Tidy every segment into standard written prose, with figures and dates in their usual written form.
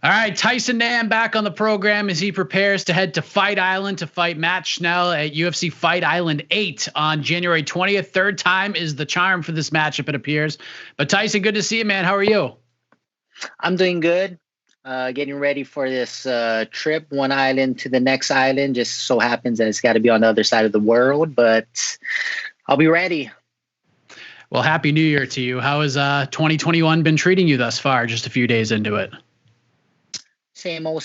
All right, Tyson Nam back on the program as he prepares to head to Fight Island to fight Matt Schnell at UFC Fight Island 8 on January 20th. Third time is the charm for this matchup, it appears. But Tyson, good to see you, man. How are you? I'm doing good. Getting ready for this trip, one island to the next island. Just so happens that it's got to be on the other side of the world, but I'll be ready. Well, Happy New Year to you. How has 2021 been treating you thus far, just a few days into it? Same old,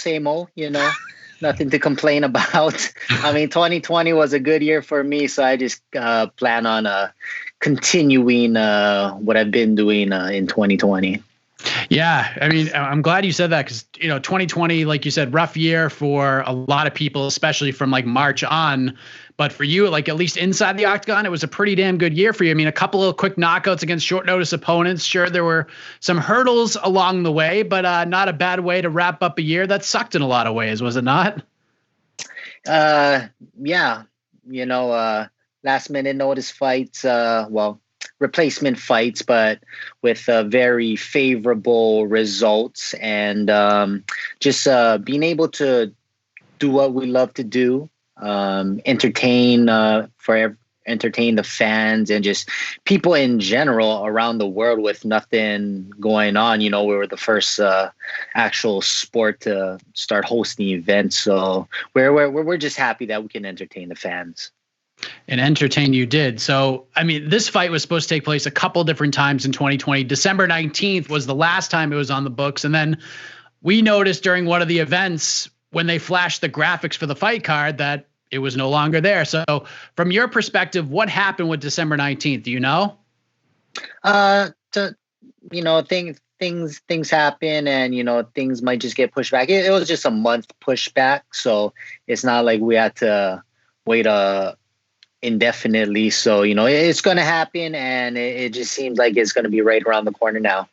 nothing to complain about. I mean, 2020 was a good year for me, so I just plan on continuing what I've been doing in 2020. Yeah, I mean, I'm glad you said that because, 2020, like you said, rough year for a lot of people, especially from like March on. But for you, like at least inside the octagon, it was a pretty damn good year for you. I mean, a couple of quick knockouts against short notice opponents. Sure, there were some hurdles along the way, but not a bad way to wrap up a year that sucked in a lot of ways, was it not? Yeah, last minute notice fights. Replacement fights, but with very favorable results, and just being able to do what we love to do, entertain the fans and just people in general around the world with nothing going on. We were the first actual sport to start hosting events, so we're just happy that we can entertain the fans. And entertain you did. So, I mean, this fight was supposed to take place a couple different times in 2020. December 19th was the last time it was on the books. And then we noticed during one of the events when they flashed the graphics for the fight card that it was no longer there. So from your perspective, what happened with December 19th? Do you know? Things happen, and things might just get pushed back. It was just a month pushback, so it's not like we had to wait indefinitely. So, it's going to happen, and it just seems like it's going to be right around the corner now.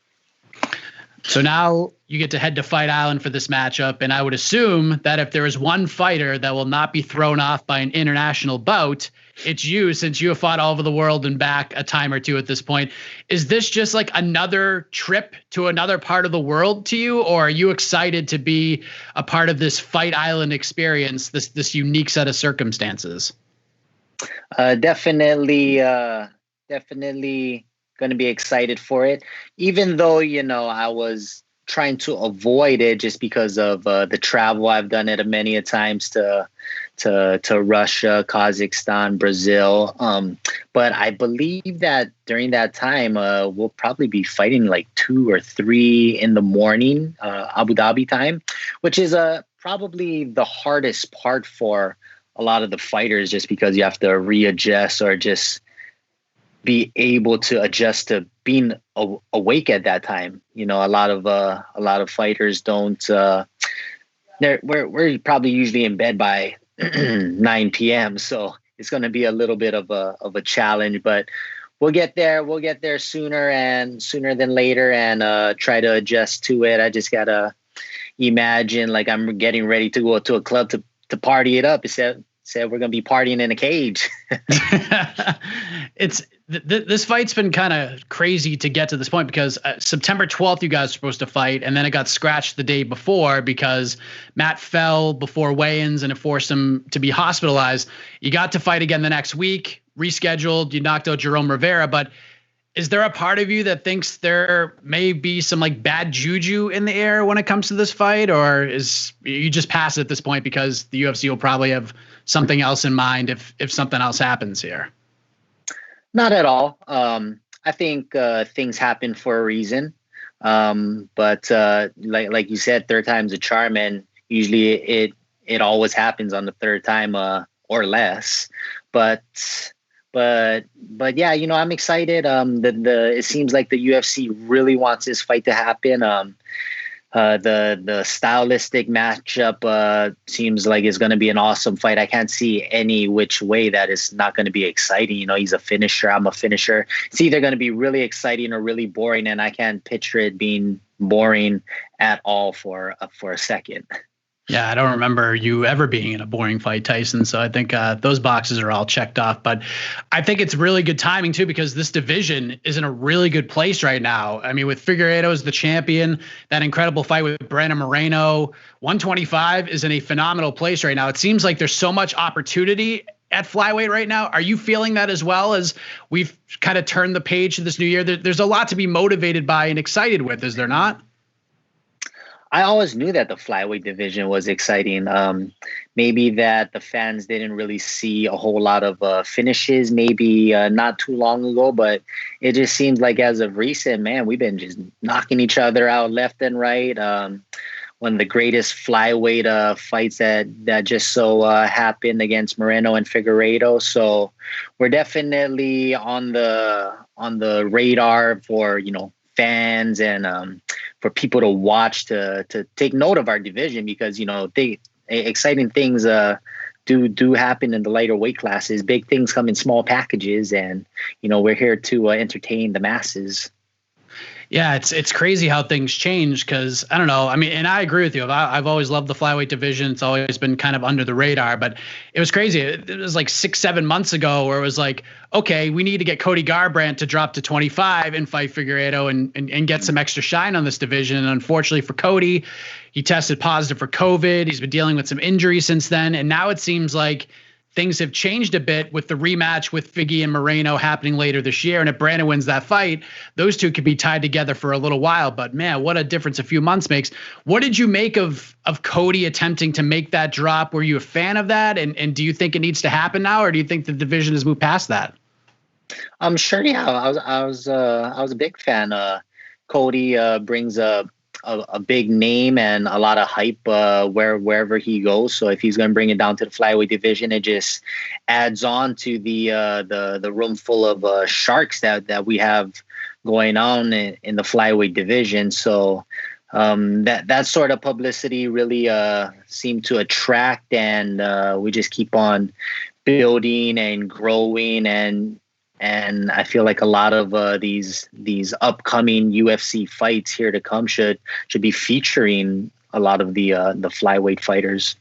So now you get to head to Fight Island for this matchup. And I would assume that if there is one fighter that will not be thrown off by an international bout, it's you, since you have fought all over the world and back a time or two at this point. Is this just like another trip to another part of the world to you? Or are you excited to be a part of this Fight Island experience, this unique set of circumstances? Definitely going to be excited for it, even though I was trying to avoid it just because of the travel. I've done it many a times to Russia, Kazakhstan, Brazil, but I believe that during that time we'll probably be fighting like 2 or 3 in the morning, Abu Dhabi time, which is probably the hardest part for a lot of the fighters, just because you have to readjust or just be able to adjust to being awake at that time. A lot of fighters don't. We're probably usually in bed by 9 p.m. So it's going to be a little bit of a challenge, but we'll get there. We'll get there sooner than later, and try to adjust to it. I just gotta imagine like I'm getting ready to go to a club to party it up. Said we're gonna be partying in a cage. This fight's been kind of crazy to get to this point because September 12th you guys were supposed to fight, and then it got scratched the day before because Matt fell before weigh-ins and it forced him to be hospitalized. You got to fight again the next week, rescheduled. You knocked out Jerome Rivera, but is there a part of you that thinks there may be some like bad juju in the air when it comes to this fight, or is you just pass it at this point because the UFC will probably have something else in mind if something else happens here? Not at all. I think things happen for a reason. But like you said, third time's a charm, and usually it always happens on the third time or less. But yeah, I'm excited. It seems like the UFC really wants this fight to happen. The stylistic matchup seems like it's going to be an awesome fight. I can't see any which way that is not going to be exciting. He's a finisher. I'm a finisher. It's either going to be really exciting or really boring, and I can't picture it being boring at all for a second. Yeah, I don't remember you ever being in a boring fight, Tyson. So I think those boxes are all checked off. But I think it's really good timing too, because this division is in a really good place right now. I mean, with Figueiredo as the champion, that incredible fight with Brandon Moreno, 125 is in a phenomenal place right now. It seems like there's so much opportunity at flyweight right now. Are you feeling that as well, as we've kind of turned the page to this new year? There's a lot to be motivated by and excited with, is there not? I always knew that the flyweight division was exciting. Maybe that the fans didn't really see a whole lot of finishes, maybe not too long ago, but it just seems like as of recent, man, we've been just knocking each other out left and right. One of the greatest flyweight fights that just so happened against Moreno and Figueiredo. So we're definitely on the radar for, fans and for people to watch, to take note of our division, because exciting things do happen in the lighter weight classes. Big things come in small packages, and we're here to entertain the masses. Yeah, it's crazy how things change, because I don't know. I mean, and I agree with you. I've always loved the flyweight division. It's always been kind of under the radar, but it was crazy. It was like 6-7 months ago where it was like, okay, we need to get Cody Garbrandt to drop to 25 and fight Figueiredo and get some extra shine on this division. And unfortunately for Cody, he tested positive for COVID. He's been dealing with some injuries since then. And now it seems like things have changed a bit with the rematch with Figgy and Moreno happening later this year. And if Brandon wins that fight, those two could be tied together for a little while. But man, what a difference a few months makes. What did you make of Cody attempting to make that drop? Were you a fan of that? And do you think it needs to happen now, or do you think the division has moved past that? I'm sure. Yeah, I was a big fan. Cody brings a big name and a lot of hype wherever he goes. So if he's going to bring it down to the flyweight division, it just adds on to the room full of sharks that we have going on in the flyweight division. So that sort of publicity really seemed to attract, and we just keep on building and growing, and I feel like a lot of these upcoming UFC fights here to come should be featuring a lot of the flyweight fighters.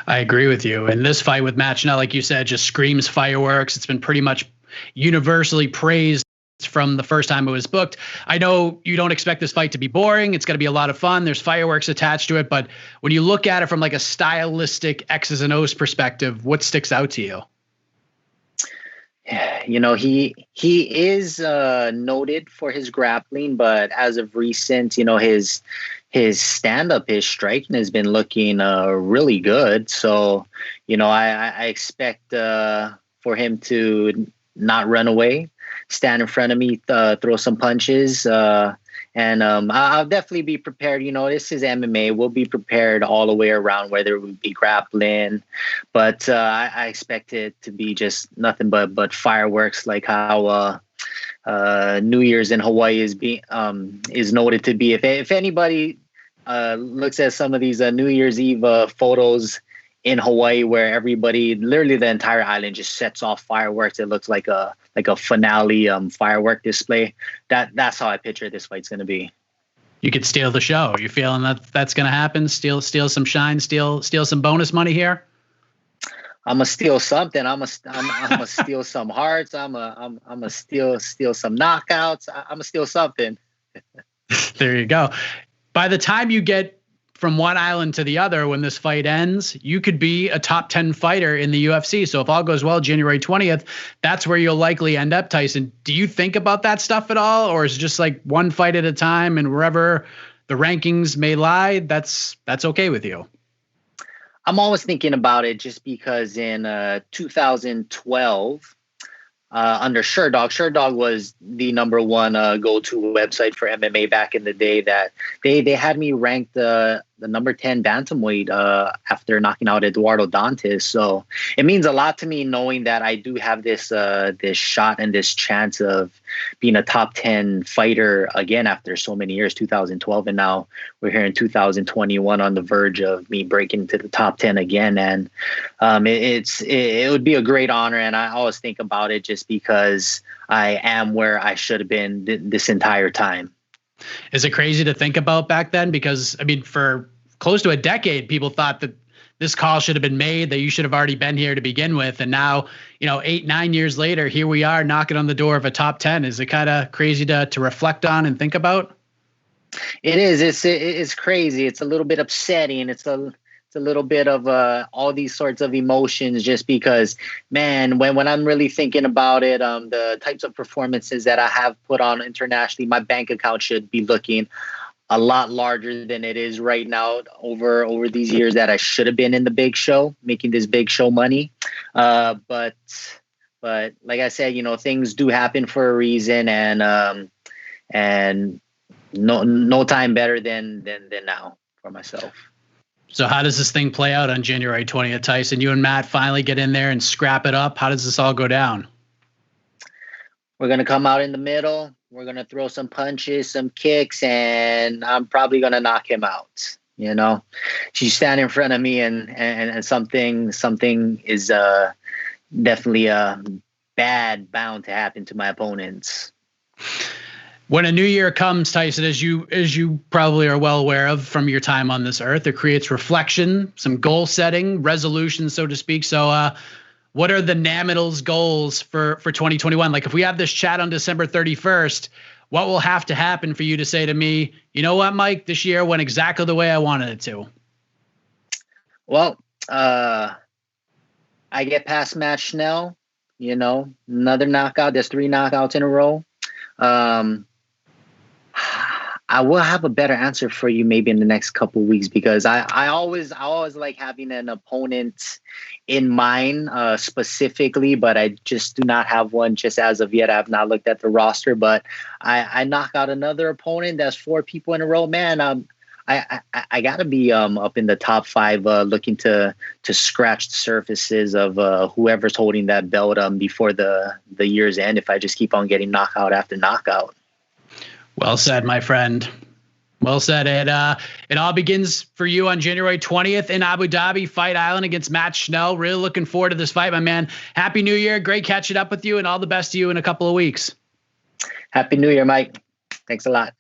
I agree with you. And this fight with Matt Schnell, like you said, just screams fireworks. It's been pretty much universally praised from the first time it was booked. I know you don't expect this fight to be boring. It's going to be a lot of fun. There's fireworks attached to it. But when you look at it from like a stylistic X's and O's perspective, what sticks out to you? He is noted for his grappling, but as of recent, his stand-up, his striking has been looking really good. So, I expect for him to not run away, stand in front of me, throw some punches, and I'll definitely be prepared. This is MMA. We'll be prepared all the way around, whether it would be grappling. But I expect it to be just nothing but fireworks, like how New Year's in Hawaii is noted to be. If anybody looks at some of these New Year's Eve photos in Hawaii, where everybody, literally the entire island, just sets off fireworks, it looks like a finale firework display. That's how I picture this fight's going to be. You could steal the show. You feeling that's going to happen? Steal some shine, steal some bonus money here? I'm gonna steal something. I'm gonna steal some hearts. I'm gonna steal some knockouts. I'm gonna steal something. There you go. By the time you get from one island to the other, when this fight ends, you could be a top 10 fighter in the UFC. So if all goes well, January 20th, that's where you'll likely end up, Tyson. Do you think about that stuff at all? Or is it just like one fight at a time, and wherever the rankings may lie, that's okay with you? I'm always thinking about it, just because in 2012, under Sherdog was the number one go-to website for MMA back in the day, that they had me ranked the number 10 bantamweight after knocking out Eduardo Dantas. So it means a lot to me knowing that I do have this shot and this chance of being a top 10 fighter again after so many years, 2012, and now we're here in 2021 on the verge of me breaking into the top 10 again. And it would be a great honor, and I always think about it just because I am where I should have been this entire time. Is it crazy to think about back then? Because I mean, for close to a decade, people thought that this call should have been made, that you should have already been here to begin with. And now, 8-9 years later, here we are knocking on the door of a top 10. Is it kind of crazy to reflect on and think about? It is. It's crazy. It's a little bit upsetting. It's a little bit of all these sorts of emotions, just because, man, when I'm really thinking about it, the types of performances that I have put on internationally, my bank account should be looking a lot larger than it is right now over these years that I should have been in the big show, making this big show money. But like I said, things do happen for a reason, and no time better than now for myself. So how does this thing play out on January 20th, Tyson? You and Matt finally get in there and scrap it up. How does this all go down? We're going to come out in the middle. We're going to throw some punches, some kicks, and I'm probably going to knock him out. She's standing in front of me, and something is definitely bound to happen to my opponents. When a new year comes, Tyson, as you probably are well aware of from your time on this earth, it creates reflection, some goal setting, resolution, so to speak. So what are the Naminals goals for 2021? Like, if we have this chat on December 31st, what will have to happen for you to say to me, you know what, Mike, this year went exactly the way I wanted it to? Well, I get past Matt Schnell, another knockout. There's 3 knockouts in a row. I will have a better answer for you maybe in the next couple of weeks, because I always like having an opponent in mind specifically, but I just do not have one just as of yet. I have not looked at the roster, but I knock out another opponent that's 4 people in a row, man. I gotta be up in the top 5, looking to scratch the surfaces of whoever's holding that belt before the year's end, if I just keep on getting knockout after knockout. Well said, my friend. Well said. It all begins for you on January 20th in Abu Dhabi, Fight Island, against Matt Schnell. Really looking forward to this fight, my man. Happy New Year. Great catching up with you, and all the best to you in a couple of weeks. Happy New Year, Mike. Thanks a lot.